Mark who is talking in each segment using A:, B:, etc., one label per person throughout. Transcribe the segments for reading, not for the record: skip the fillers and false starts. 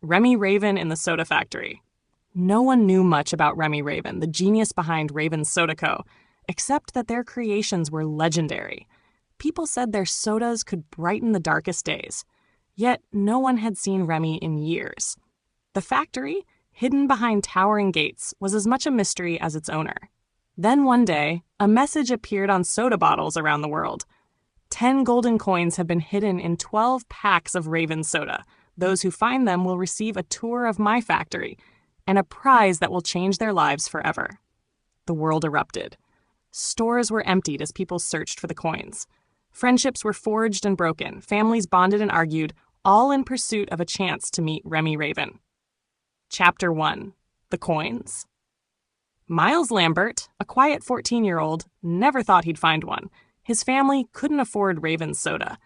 A: Remy Raven in the Soda Factory. No one knew much about Remy Raven, the genius behind Raven's Soda Co., except that their creations were legendary. People said their sodas could brighten the darkest days. Yet no one had seen Remy in years. The factory, hidden behind towering gates, was as much a mystery as its owner. Then one day, a message appeared on soda bottles around the world. 10 golden coins have been hidden in 12 packs of Raven soda. Those who find them will receive a tour of my factory and a prize that will change their lives forever. The world erupted. Stores were emptied as people searched for the coins. Friendships were forged and broken, families bonded and argued, all in pursuit of a chance to meet Remy Raven. Chapter 1. The Coins. Miles Lambert, a quiet 14-year-old, never thought he'd find one. His family couldn't afford Raven's soda.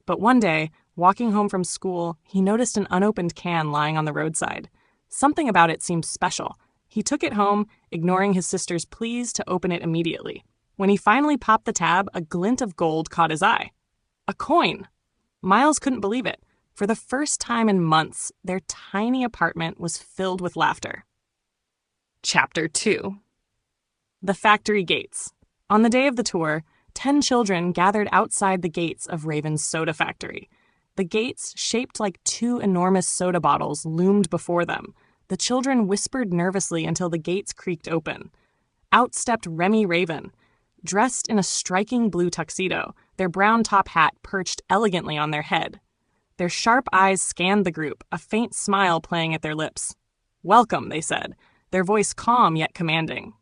A: But one day, walking home from school, he noticed an unopened can lying on the roadside. Something about it seemed special. He took it home, ignoring his sister's pleas to open it immediately. When he finally popped the tab, a glint of gold caught his eye. A coin! Miles couldn't believe it. For the first time in months, their tiny apartment was filled with laughter. Chapter 2. The Factory Gates. On the day of the tour, 10 children gathered outside the gates of Raven's Soda Factory. The gates, shaped like 2 enormous soda bottles, loomed before them. The children whispered nervously until the gates creaked open. Out stepped Remy Raven. Dressed in a striking blue tuxedo, their brown top hat perched elegantly on their head. Their sharp eyes scanned the group, a faint smile playing at their lips. "Welcome," they said, their voice calm yet commanding.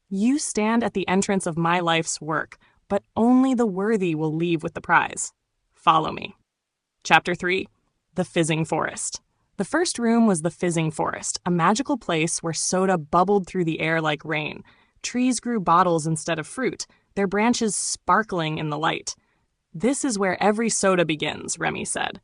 A: "You stand at the entrance of my life's work, but only the worthy will leave with the prize. Follow me." Chapter 3. The Fizzing Forest. The first room was the Fizzing Forest, a magical place where soda bubbled through the air like rain. Trees grew bottles instead of fruit, their branches sparkling in the light. "This is where every soda begins," Remy said.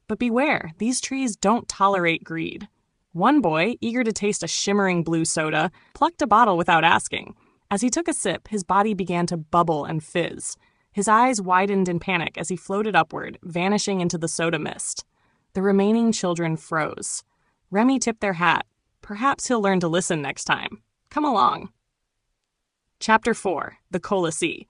A: But beware, these trees don't tolerate greed. One boy, eager to taste a shimmering blue soda, plucked a bottle without asking. As he took a sip, his body began to bubble and fizz. His eyes widened in panic as he floated upward, vanishing into the soda mist. The remaining children froze. Remy tipped their hat. Perhaps he'll learn to listen next time. Come along. Chapter 4. The Cola Sea.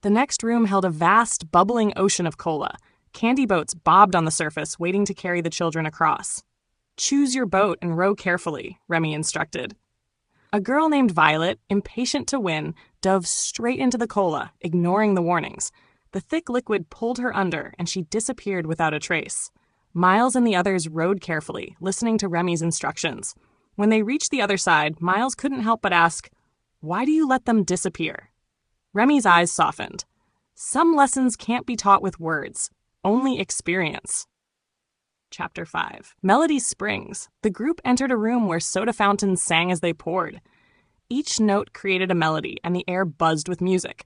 A: The next room held a vast, bubbling ocean of cola. Candy boats bobbed on the surface, waiting to carry the children across. "Choose your boat and row carefully," Remy instructed. A girl named Violet, impatient to win, dove straight into the cola, ignoring the warnings. The thick liquid pulled her under, and she disappeared without a trace. Miles and the others rowed carefully, listening to Remy's instructions. When they reached the other side, Miles couldn't help but ask, "Why do you let them disappear?" Remy's eyes softened. "Some lessons can't be taught with words, only experience." Chapter 5. Melody Springs. The group entered a room where soda fountains sang as they poured. Each note created a melody, and the air buzzed with music.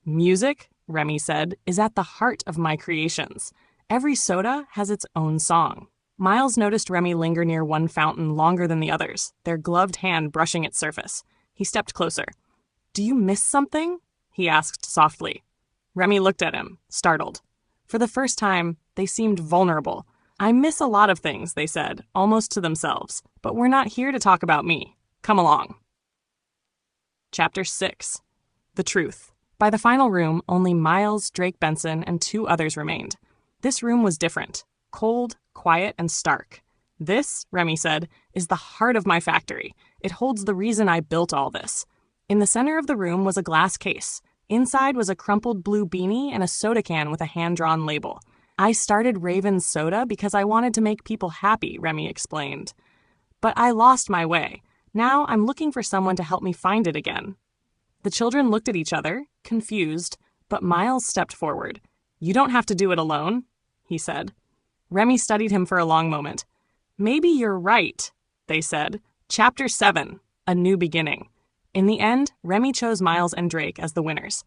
A: "Music," Remy said, "is at the heart of my creations. Every soda has its own song." Miles noticed Remy linger near one fountain longer than the others, their gloved hand brushing its surface. He stepped closer. "Do you miss something?" he asked softly. Remy looked at him, startled. For the first time, they seemed vulnerable. "I miss a lot of things," they said, almost to themselves. "But we're not here to talk about me. Come along." Chapter 6. The Truth. By the final room, only Miles, Drake Benson, and 2 others remained. This room was different. Cold, quiet, and stark. "This," Remy said, "is the heart of my factory. It holds the reason I built all this." In the center of the room was a glass case. Inside was a crumpled blue beanie and a soda can with a hand-drawn label. "I started Raven's Soda because I wanted to make people happy," Remy explained. "But I lost my way. Now I'm looking for someone to help me find it again." The children looked at each other, confused, but Miles stepped forward. "You don't have to do it alone," he said. Remy studied him for a long moment. "Maybe you're right," they said. Chapter 7. A New Beginning. In the end, Remy chose Miles and Drake as the winners.